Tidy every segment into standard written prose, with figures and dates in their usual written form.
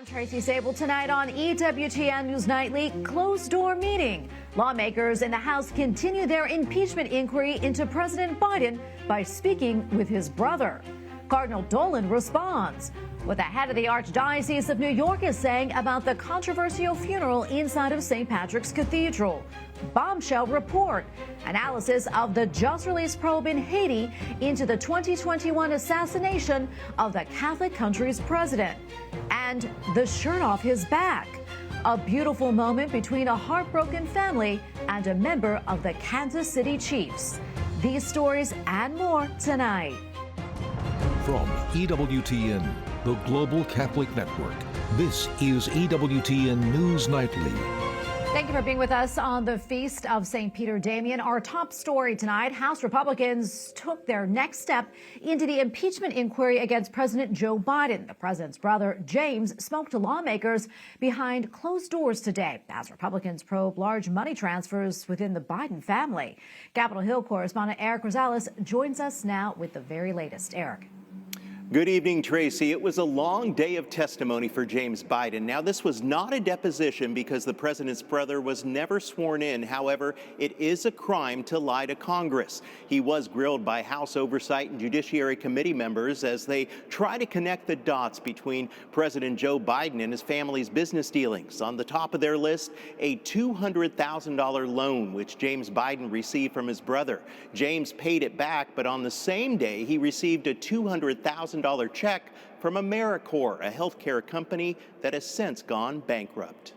I'm Tracy Sabol. Tonight on EWTN News Nightly, closed-door meeting. Lawmakers in the House continue their impeachment inquiry into President Biden by speaking with his brother. Cardinal Dolan responds. What the head of the Archdiocese of New York is saying about the controversial funeral inside of St. Patrick's Cathedral. Bombshell report. Analysis of the just-released probe in Haiti into the 2021 assassination of the Catholic country's president. And the shirt off his back. A beautiful moment between a heartbroken family and a member of the Kansas City Chiefs. These stories and more tonight. From EWTN, the Global Catholic Network, this is EWTN News Nightly. Thank you for being with us on the Feast of St. Peter Damian. Our top story tonight, House Republicans took their next step into the impeachment inquiry against President Joe Biden. The president's brother, James, spoke to lawmakers behind closed doors today as Republicans probe large money transfers within the Biden family. Capitol Hill correspondent Eric Rosales joins us now with the very latest. Eric. Good evening, Tracy. It was a long day of testimony for James Biden. Now, this was not a deposition because the president's brother was never sworn in. However, it is a crime to lie to Congress. He was grilled by House Oversight and Judiciary Committee members as they try to connect the dots between President Joe Biden and his family's business dealings. On the top of their list, a $200,000 loan, which James Biden received from his brother. James paid it back, but on the same day, he received a $200,000 check from AmeriCorps, a healthcare company that has since gone bankrupt.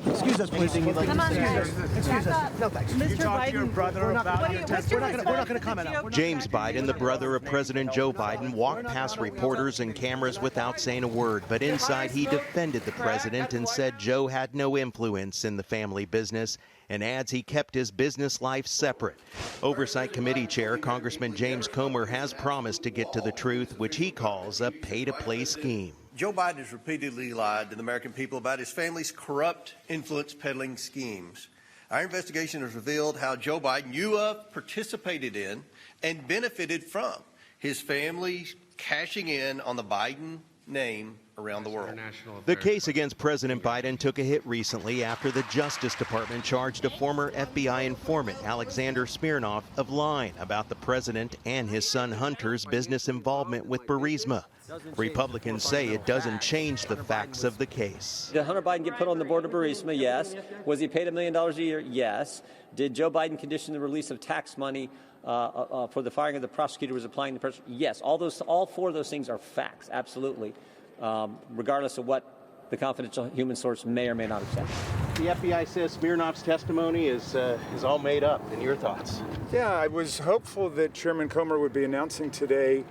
Excuse us, please. Come on, guys. Excuse us. No, thanks. Mr. Biden, we're not going to comment on it. James Biden, the brother of President Joe Biden, walked past reporters and cameras without saying a word. But inside, he defended the president and said Joe had no influence in the family business and adds he kept his business life separate. Oversight Committee Chair Congressman James Comer has promised to get to the truth, which he calls a pay-to-play scheme. Joe Biden has repeatedly lied to the American people about his family's corrupt influence peddling schemes. Our investigation has revealed how Joe Biden, participated in and benefited from his family cashing in on the Biden name around the world. The case against President Biden took a hit recently after the Justice Department charged a former FBI informant, Alexander Smirnov, of lying about the president and his son Hunter's business involvement with Burisma. Republicans say it doesn't change the facts of the case. Did Hunter Biden get put on the board of Burisma? Yes. Was he paid $1 million a year? Yes. Did Joe Biden condition the release of tax money for the firing of the prosecutor who was applying the pressure? Yes. All four of those things are facts, absolutely, regardless of what the confidential human source may or may not have said. The FBI says Smirnov's testimony is all made up. In your thoughts? Yeah, I was hopeful that Chairman Comer would be announcing today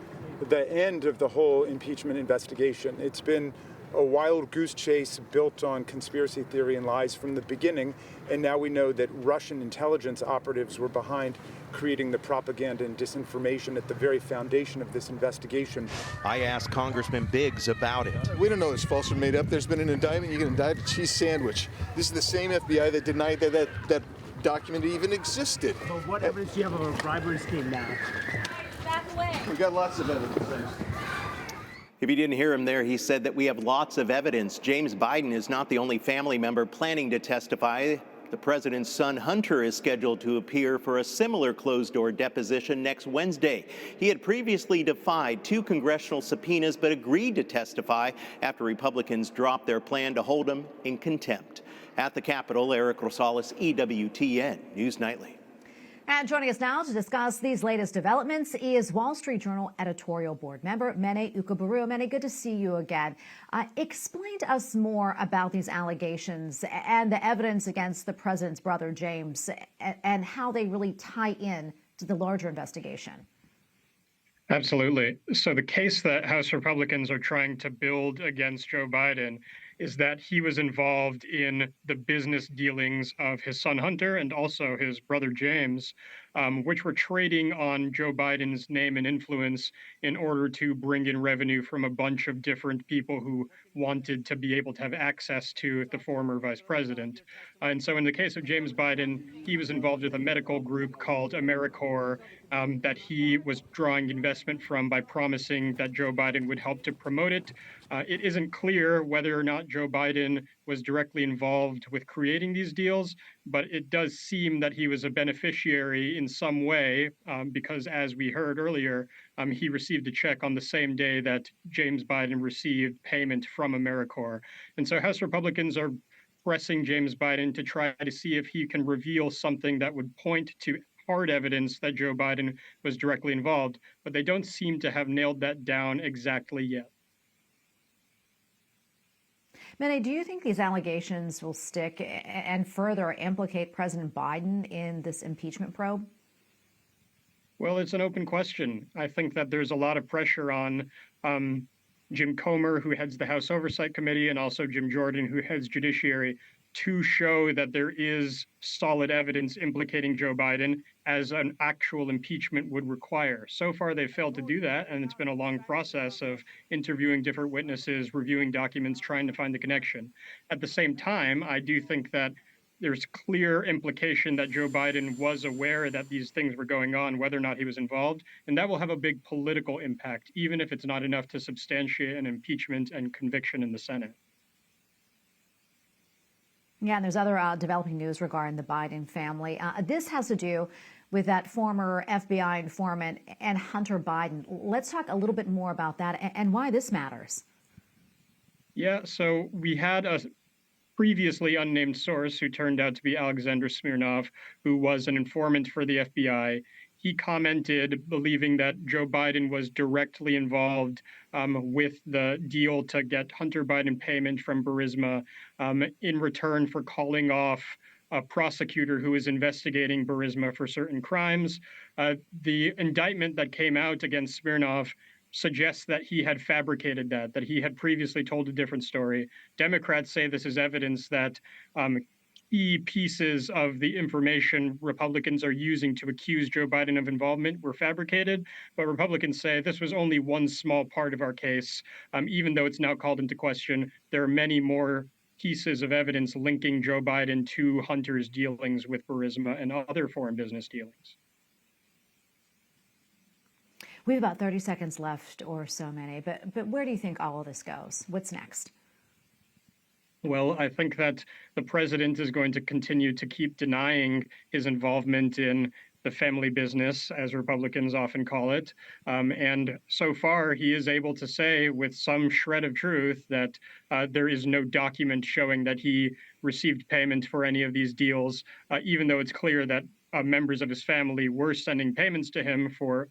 the end of the whole impeachment investigation. It's been a wild goose chase built on conspiracy theory and lies from the beginning, and now we know that Russian intelligence operatives were behind creating the propaganda and disinformation at the very foundation of this investigation. I asked Congressman Biggs about it. We don't know it's false or made up. There's been an indictment. You can indict a cheese sandwich. This is the same FBI that denied that document even existed. But what evidence do you have of a bribery scheme now? We got lots of evidence. If you didn't hear him there, he said that we have lots of evidence. James Biden is not the only family member planning to testify. The president's son, Hunter, is scheduled to appear for a similar closed-door deposition next Wednesday. He had previously defied 2 congressional subpoenas but agreed to testify after Republicans dropped their plan to hold him in contempt. At the Capitol, Eric Rosales, EWTN News Nightly. And joining us now to discuss these latest developments is Wall Street Journal editorial board member Mene Ukaburu. Mene, good to see you again. Explain to us more about these allegations and the evidence against the president's brother, James, and how they really tie in to the larger investigation. Absolutely. So the case that House Republicans are trying to build against Joe Biden is that he was involved in the business dealings of his son Hunter and also his brother James, which were trading on Joe Biden's name and influence in order to bring in revenue from a bunch of different people who wanted to be able to have access to the former vice president. And so in the case of James Biden, he was involved with a medical group called AmeriCorps that he was drawing investment from by promising that Joe Biden would help to promote it. It isn't clear whether or not Joe Biden was directly involved with creating these deals, but it does seem that he was a beneficiary in some way because, as we heard earlier, he received a check on the same day that James Biden received payment from AmeriCorps. And so House Republicans are pressing James Biden to try to see if he can reveal something that would point to hard evidence that Joe Biden was directly involved, but they don't seem to have nailed that down exactly yet. Mene, do you think these allegations will stick and further implicate President Biden in this impeachment probe? Well, it's an open question. I think that there's a lot of pressure on Jim Comer, who heads the House Oversight Committee, and also Jim Jordan, who heads Judiciary, to show that there is solid evidence implicating Joe Biden as an actual impeachment would require. So far, they've failed to do that, and it's been a long process of interviewing different witnesses, reviewing documents, trying to find the connection. At the same time, I do think that there's clear implication that Joe Biden was aware that these things were going on, whether or not he was involved, and that will have a big political impact, even if it's not enough to substantiate an impeachment and conviction in the Senate. Yeah, and there's other developing news regarding the Biden family. This has to do with that former FBI informant and Hunter Biden. Let's talk a little bit more about that and why this matters. Yeah, so we had a previously unnamed source who turned out to be Alexander Smirnov, who was an informant for the FBI. He commented believing that Joe Biden was directly involved with the deal to get Hunter Biden payment from Burisma in return for calling off a prosecutor who is investigating Burisma for certain crimes. The indictment that came out against Smirnov suggests that he had fabricated that he had previously told a different story. Democrats say this is evidence that key pieces of the information Republicans are using to accuse Joe Biden of involvement were fabricated, but Republicans say this was only one small part of our case. Even though it's now called into question, there are many more pieces of evidence linking Joe Biden to Hunter's dealings with Burisma and other foreign business dealings. We have about 30 seconds left or so, Mene, but where do you think all of this goes? What's next? Well, I think that the president is going to continue to keep denying his involvement in the family business, as Republicans often call it. And so far, he is able to say with some shred of truth that there is no document showing that he received payment for any of these deals, even though it's clear that members of his family were sending payments to him for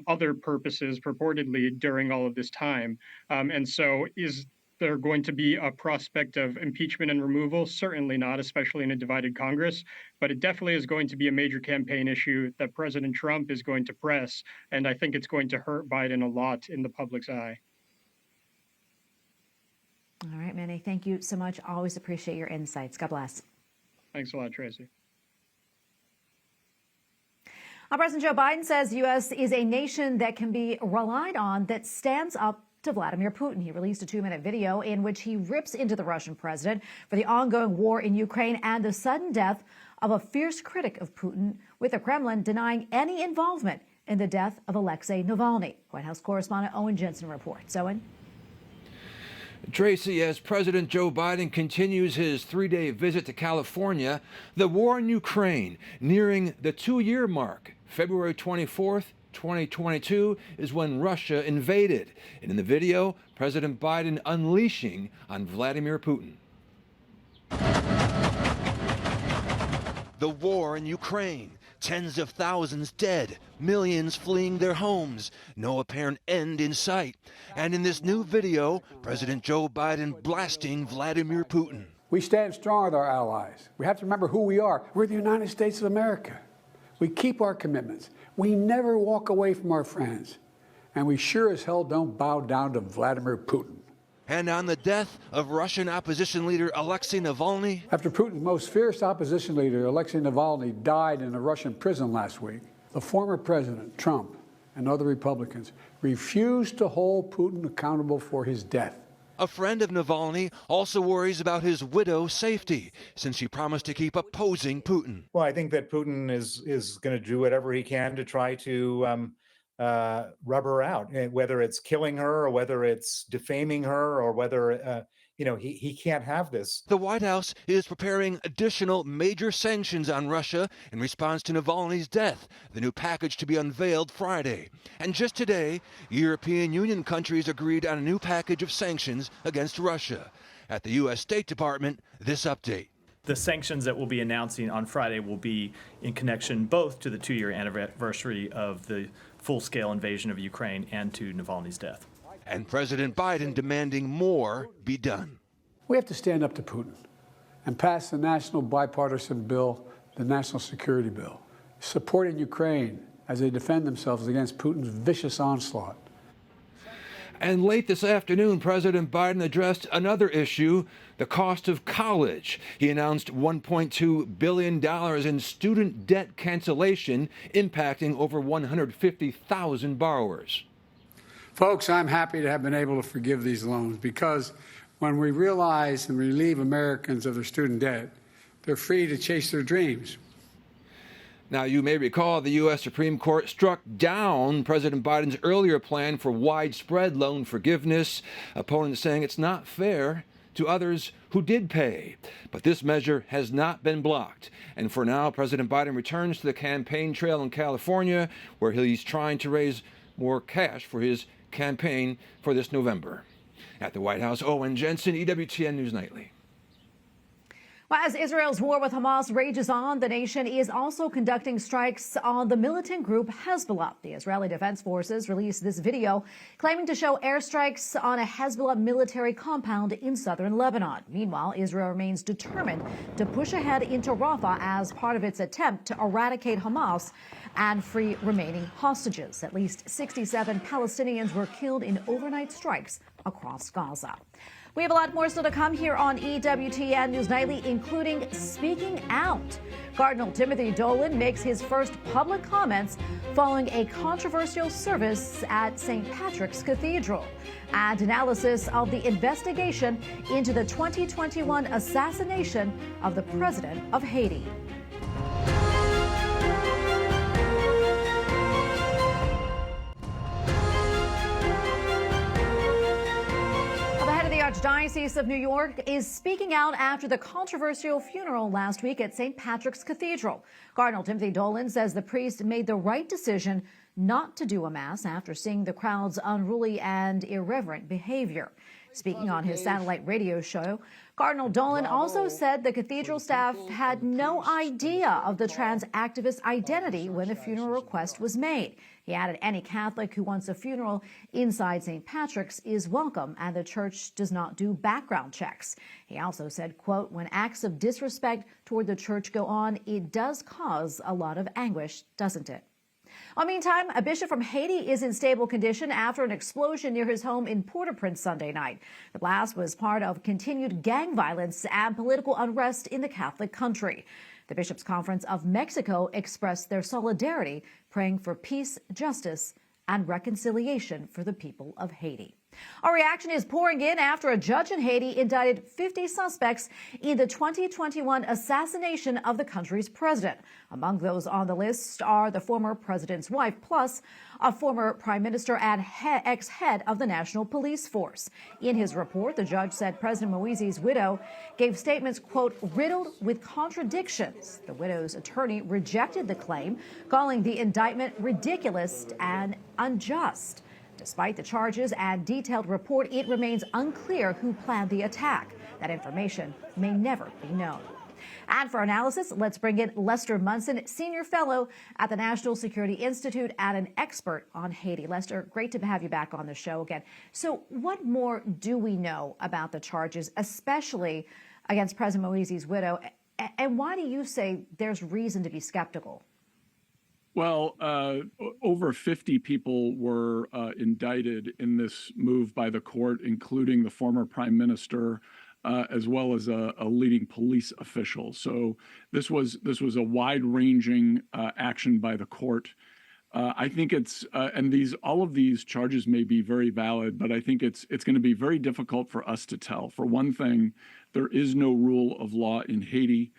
other purposes purportedly during all of this time. And so is there going to be a prospect of impeachment and removal? Certainly not, especially in a divided Congress. But it definitely is going to be a major campaign issue that President Trump is going to press. And I think it's going to hurt Biden a lot in the public's eye. All right, Mene, thank you so much. Always appreciate your insights. God bless. Thanks a lot, Tracy. President Joe Biden says the U.S. is a nation that can be relied on, that stands up to Vladimir Putin. He released a 2-minute video in which he rips into the Russian president for the ongoing war in Ukraine and the sudden death of a fierce critic of Putin, with the Kremlin denying any involvement in the death of Alexei Navalny. White House correspondent Owen Jensen reports. Owen? Tracy, as President Joe Biden continues his 3-day visit to California, the war in Ukraine nearing the 2-year mark. February 24th, 2022 is when Russia invaded. And in the video, President Biden unleashing on Vladimir Putin. The war in Ukraine. Tens of thousands dead, millions fleeing their homes, no apparent end in sight. And in this new video, President Joe Biden blasting Vladimir Putin. We stand strong with our allies. We have to remember who we are. We're the United States of America. We keep our commitments. We never walk away from our friends. And we sure as hell don't bow down to Vladimir Putin. And on the death of Russian opposition leader Alexei Navalny. After Putin's most fierce opposition leader, Alexei Navalny, died in a Russian prison last week, the former president, Trump, and other Republicans refused to hold Putin accountable for his death. A friend of Navalny also worries about his widow's safety, since she promised to keep opposing Putin. Well, I think that Putin is going to do whatever he can to try to rub her out, whether it's killing her or whether it's defaming her or whether, he can't have this. The White House is preparing additional major sanctions on Russia in response to Navalny's death, the new package to be unveiled Friday. And just today, European Union countries agreed on a new package of sanctions against Russia. At the U.S. State Department, this update. The sanctions that we'll be announcing on Friday will be in connection both to the 2-year anniversary of the full-scale invasion of Ukraine and to Navalny's death. And President Biden demanding more be done. We have to stand up to Putin and pass the national bipartisan bill, the national security bill, supporting Ukraine as they defend themselves against Putin's vicious onslaught. And late this afternoon, President Biden addressed another issue, the cost of college. He announced $1.2 billion in student debt cancellation, impacting over 150,000 borrowers. Folks, I'm happy to have been able to forgive these loans because when we realize and relieve Americans of their student debt, they're free to chase their dreams. Now, you may recall the U.S. Supreme Court struck down President Biden's earlier plan for widespread loan forgiveness, opponents saying it's not fair to others who did pay. But this measure has not been blocked. And for now, President Biden returns to the campaign trail in California, where he's trying to raise more cash for his campaign for this November. At the White House, Owen Jensen, EWTN News Nightly. Well, as Israel's war with Hamas rages on, the nation is also conducting strikes on the militant group Hezbollah. The Israeli Defense Forces released this video claiming to show airstrikes on a Hezbollah military compound in southern Lebanon. Meanwhile, Israel remains determined to push ahead into Rafah as part of its attempt to eradicate Hamas and free remaining hostages. At least 67 Palestinians were killed in overnight strikes across Gaza. We have a lot more still to come here on EWTN News Nightly, including speaking out. Cardinal Timothy Dolan makes his first public comments following a controversial service at St. Patrick's Cathedral, and analysis of the investigation into the 2021 assassination of the president of Haiti. Archdiocese of New York is speaking out after the controversial funeral last week at St. Patrick's Cathedral. Cardinal Timothy Dolan says the priest made the right decision not to do a mass after seeing the crowd's unruly and irreverent behavior. Speaking on his satellite radio show, Cardinal Dolan also said the cathedral staff had no idea of the trans activist identity when the funeral request was made. He added any Catholic who wants a funeral inside St. Patrick's is welcome, and the church does not do background checks. He also said, quote, when acts of disrespect toward the church go on, it does cause a lot of anguish, doesn't it? Well, meantime, a bishop from Haiti is in stable condition after an explosion near his home in Port-au-Prince Sunday night. The blast was part of continued gang violence and political unrest in the Catholic country. The Bishops' Conference of Mexico expressed their solidarity, praying for peace, justice, and reconciliation for the people of Haiti. Our reaction is pouring in after a judge in Haiti indicted 50 suspects in the 2021 assassination of the country's president. Among those on the list are the former president's wife, plus a former prime minister and ex-head of the National Police Force. In his report, the judge said President Moise's widow gave statements, quote, riddled with contradictions. The widow's attorney rejected the claim, calling the indictment ridiculous and unjust. Despite the charges and detailed report, it remains unclear who planned the attack. That information may never be known. And for analysis, let's bring in Lester Munson, Senior Fellow at the National Security Institute and an expert on Haiti. Lester, great to have you back on the show again. So what more do we know about the charges, especially against President Moise's widow? And why do you say there's reason to be skeptical? Well, over 50 people were indicted in this move by the court, including the former prime minister, as well as a leading police official. So this was a wide-ranging action by the court. I think it's and all of these charges may be very valid, but I think it's going to be very difficult for us to tell. For one thing, there is no rule of law in Haiti.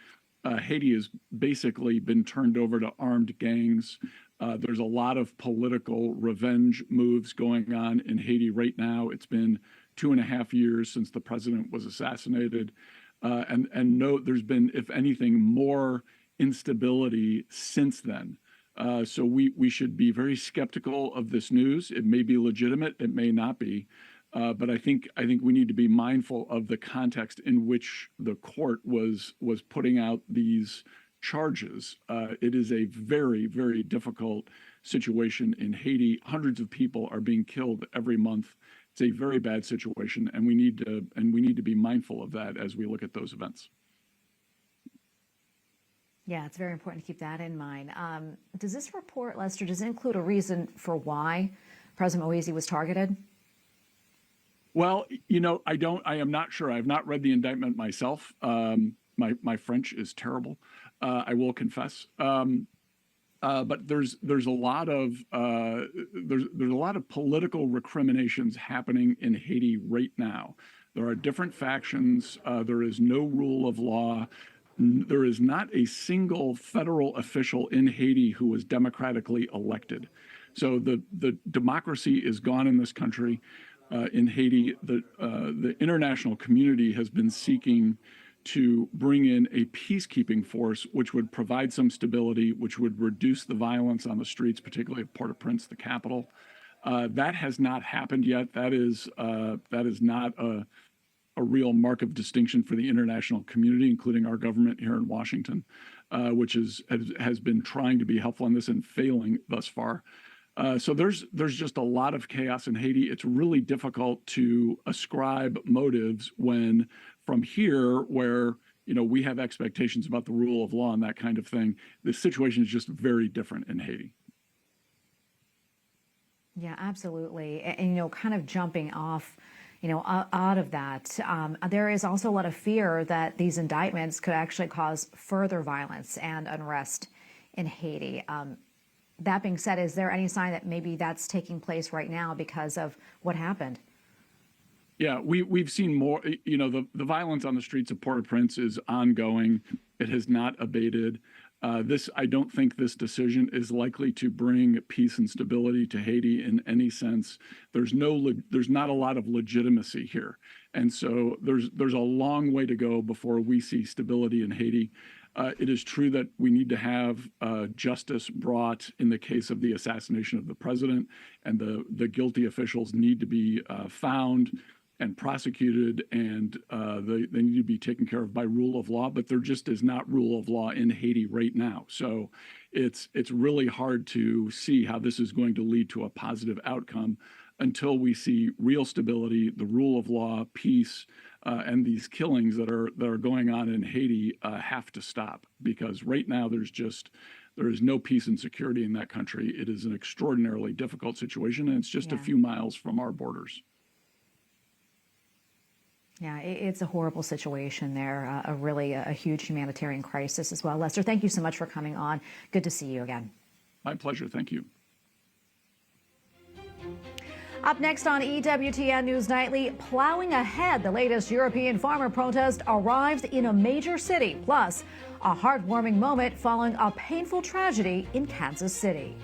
Haiti has basically been turned over to armed gangs. There's a lot of political revenge moves going on in Haiti right now. It's been 2.5 years since the president was assassinated. And no, there's been, if anything, more instability since then. So we should be very skeptical of this news. It may be legitimate, it may not be. But I think we need to be mindful of the context in which the court was putting out these charges. It is a very, very difficult situation in Haiti. Hundreds of people are being killed every month. It's a very bad situation, and we need to be mindful of that as we look at those events. Yeah, it's very important to keep that in mind. Does this report, Lester, does it include a reason for why President Moise was targeted? Well, I am not sure. I have not read the indictment myself. My French is terrible, I will confess. But there's a lot of political recriminations happening in Haiti right now. There are different factions. There is no rule of law. There is not a single federal official in Haiti who was democratically elected. So the democracy is gone in this country. In Haiti, the international community has been seeking to bring in a peacekeeping force, which would provide some stability, which would reduce the violence on the streets, particularly of Port-au-Prince, the capital. That has not happened yet. That is not a real mark of distinction for the international community, including our government here in Washington, which has been trying to be helpful in this and failing thus far. So there's just a lot of chaos in Haiti. It's really difficult to ascribe motives when from here, where we have expectations about the rule of law and that kind of thing, the situation is just very different in Haiti. Yeah, absolutely. And kind of jumping off, out of that, there is also a lot of fear that these indictments could actually cause further violence and unrest in Haiti. That being said, is there any sign that maybe that's taking place right now because of what happened? Yeah, we've seen more, the violence on the streets of Port-au-Prince is ongoing. It has not abated. I don't think this decision is likely to bring peace and stability to Haiti in any sense. There's not a lot of legitimacy here. And so there's a long way to go before we see stability in Haiti. It is true that we need to have justice brought in the case of the assassination of the president, and the guilty officials need to be found and prosecuted, and they need to be taken care of by rule of law. But there just is not rule of law in Haiti right now. So it's really hard to see how this is going to lead to a positive outcome until we see real stability, the rule of law, peace, and these killings that are going on in Haiti have to stop, because right now there is no peace and security in that country. It is an extraordinarily difficult situation, and it's just a few miles from our borders. Yeah, it's a horrible situation there, a huge humanitarian crisis as well. Lester, thank you so much for coming on. Good to see you again. My pleasure. Thank you. Up next on EWTN News Nightly, plowing ahead, the latest European farmer protest arrives in a major city. Plus, a heartwarming moment following a painful tragedy in Kansas City.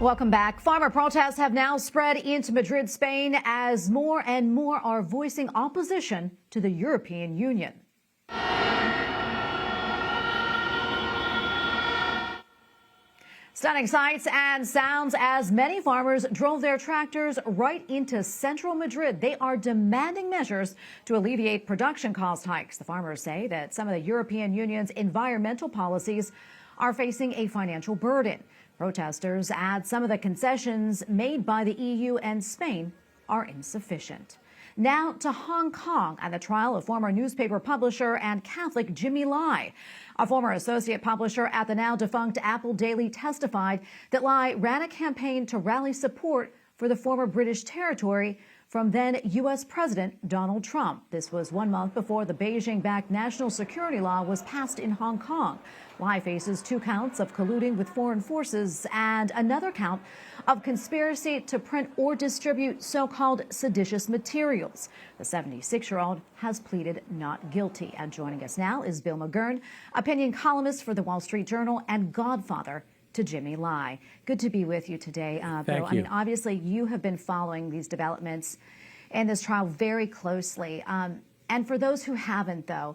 Welcome back. Farmer protests have now spread into Madrid, Spain, as more and more are voicing opposition to the European Union. Stunning sights and sounds as many farmers drove their tractors right into central Madrid. They are demanding measures to alleviate production cost hikes. The farmers say that some of the European Union's environmental policies are facing a financial burden. Protesters add some of the concessions made by the EU and Spain are insufficient. Now to Hong Kong and the trial of former newspaper publisher and Catholic Jimmy Lai. A former associate publisher at the now defunct Apple Daily testified that Lai ran a campaign to rally support for the former British territory from then U.S. President Donald Trump. This was 1 month before the Beijing-backed national security law was passed in Hong Kong. Lai faces 2 counts of colluding with foreign forces and another count of conspiracy to print or distribute so-called seditious materials. The 76-year-old has pleaded not guilty. And joining us now is Bill McGurn, opinion columnist for the Wall Street Journal and godfather to Jimmy Lai. Good to be with you today, Bill. Thank you. I mean, obviously, you have been following these developments in this trial very closely. And for those who haven't, though,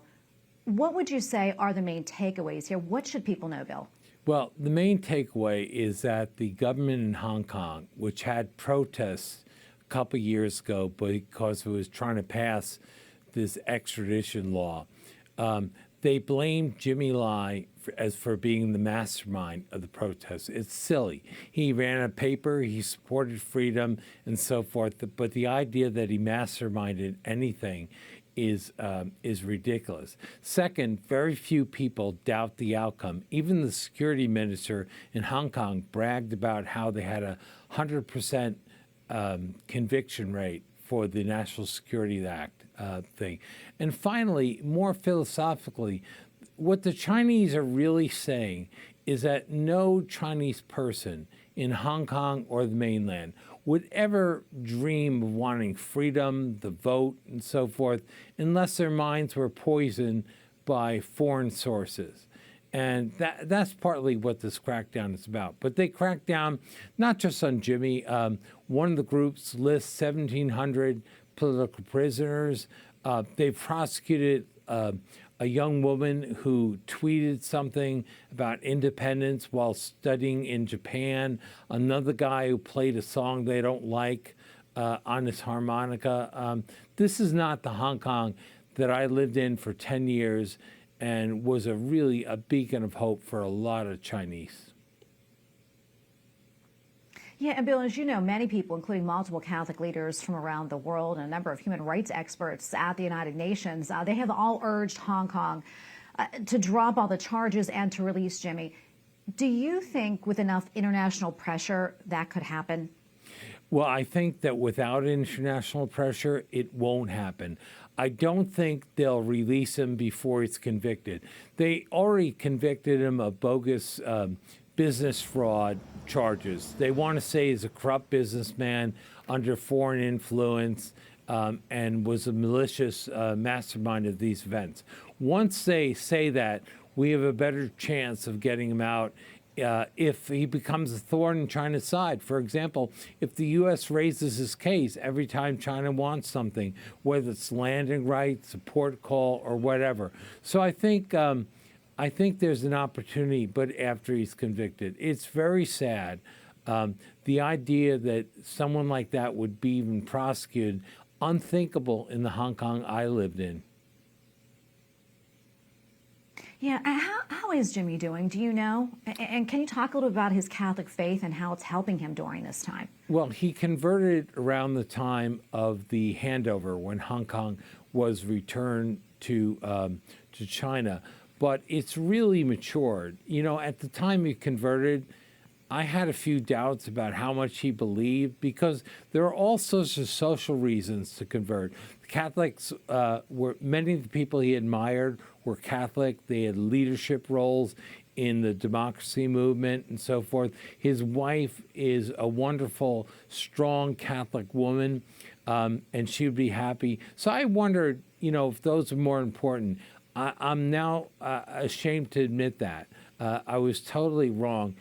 what would you say are the main takeaways here? What should people know, Bill? Well, the main takeaway is that the government in Hong Kong, which had protests a couple years ago because it was trying to pass this extradition law, they blamed Jimmy Lai for being the mastermind of the protests. It's silly. He ran a paper, he supported freedom and so forth, but the idea that he masterminded anything is ridiculous. Second, very few people doubt the outcome. Even the security minister in Hong Kong bragged about how they had a 100% conviction rate for the National Security Act thing. And finally, more philosophically, what the Chinese are really saying is that no Chinese person in Hong Kong or the mainland would ever dream of wanting freedom, the vote, and so forth, unless their minds were poisoned by foreign sources. And that's partly what this crackdown is about. But they cracked down not just on Jimmy. One of the groups lists 1,700 political prisoners. They prosecuted a young woman who tweeted something about independence while studying in Japan. Another guy who played a song they don't like on his harmonica. This is not the Hong Kong that I lived in for 10 years and was really a beacon of hope for a lot of Chinese. Yeah, and Bill, as you know, many people, including multiple Catholic leaders from around the world and a number of human rights experts at the United Nations, they have all urged Hong Kong to drop all the charges and to release Jimmy. Do you think with enough international pressure that could happen? Well, I think that without international pressure, it won't happen. I don't think they'll release him before he's convicted. They already convicted him of bogus business fraud charges. They want to say he's a corrupt businessman under foreign influence and was a malicious mastermind of these events. Once they say that, we have a better chance of getting him out if he becomes a thorn in China's side. For example, if the U.S. raises his case every time China wants something, whether it's landing rights, a port call, or whatever. So I think there's an opportunity, but after he's convicted. It's very sad. The idea that someone like that would be even prosecuted, unthinkable in the Hong Kong I lived in. Yeah, how is Jimmy doing? Do you know? And can you talk a little about his Catholic faith and how it's helping him during this time? Well, he converted around the time of the handover when Hong Kong was returned to China. But it's really matured. You know, at the time he converted, I had a few doubts about how much he believed because there are all sorts of social reasons to convert. The Catholics many of the people he admired were Catholic. They had leadership roles in the democracy movement and so forth. His wife is a wonderful, strong Catholic woman, and she would be happy. So I wondered, you know, if those are more important. I'm now ashamed to admit that. I was totally wrong.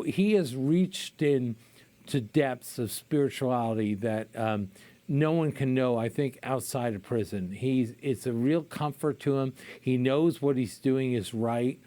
He has reached into depths of spirituality that no one can know, I think, outside of prison. It's a real comfort to him. He knows what he's doing is right.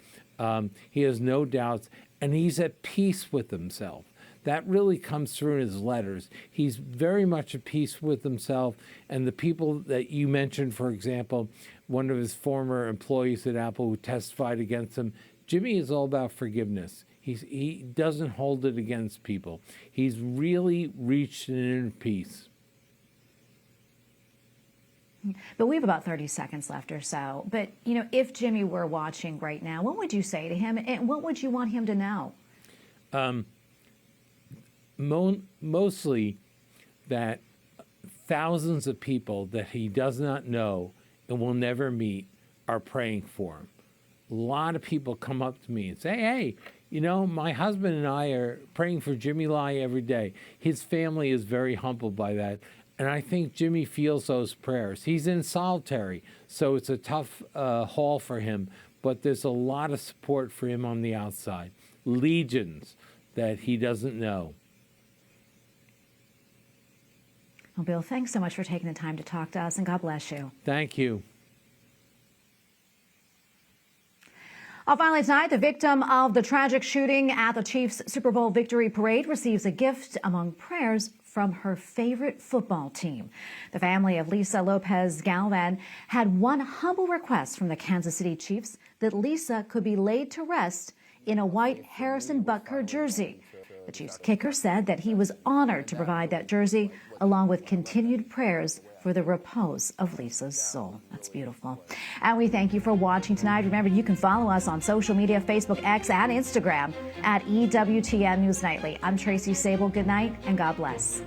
He has no doubts, and he's at peace with himself. That really comes through in his letters. He's very much at peace with himself, and the people that you mentioned, for example, one of his former employees at Apple who testified against him, Jimmy is all about forgiveness. He doesn't hold it against people. He's really reached an inner peace. But we have about 30 seconds left or so. But, you know, if Jimmy were watching right now, what would you say to him, and what would you want him to know? Mostly that thousands of people that he does not know and will never meet are praying for him. A lot of people come up to me and say, hey, you know, my husband and I are praying for Jimmy Lai every day. His family is very humbled by that. And I think Jimmy feels those prayers. He's in solitary, so it's a tough haul for him. But there's a lot of support for him on the outside. Legions that he doesn't know. Well, Bill, thanks so much for taking the time to talk to us, and God bless you. Thank you. Finally tonight, the victim of the tragic shooting at the Chiefs' Super Bowl victory parade receives a gift among prayers from her favorite football team. The family of Lisa Lopez Galvan had one humble request from the Kansas City Chiefs, that Lisa could be laid to rest in a white Harrison Butker jersey. The Chiefs kicker said that he was honored to provide that jersey, along with continued prayers for the repose of Lisa's soul. That's beautiful. And we thank you for watching tonight. Remember, you can follow us on social media, Facebook, X, and Instagram at EWTN News Nightly. I'm Tracy Sabol. Good night, and God bless.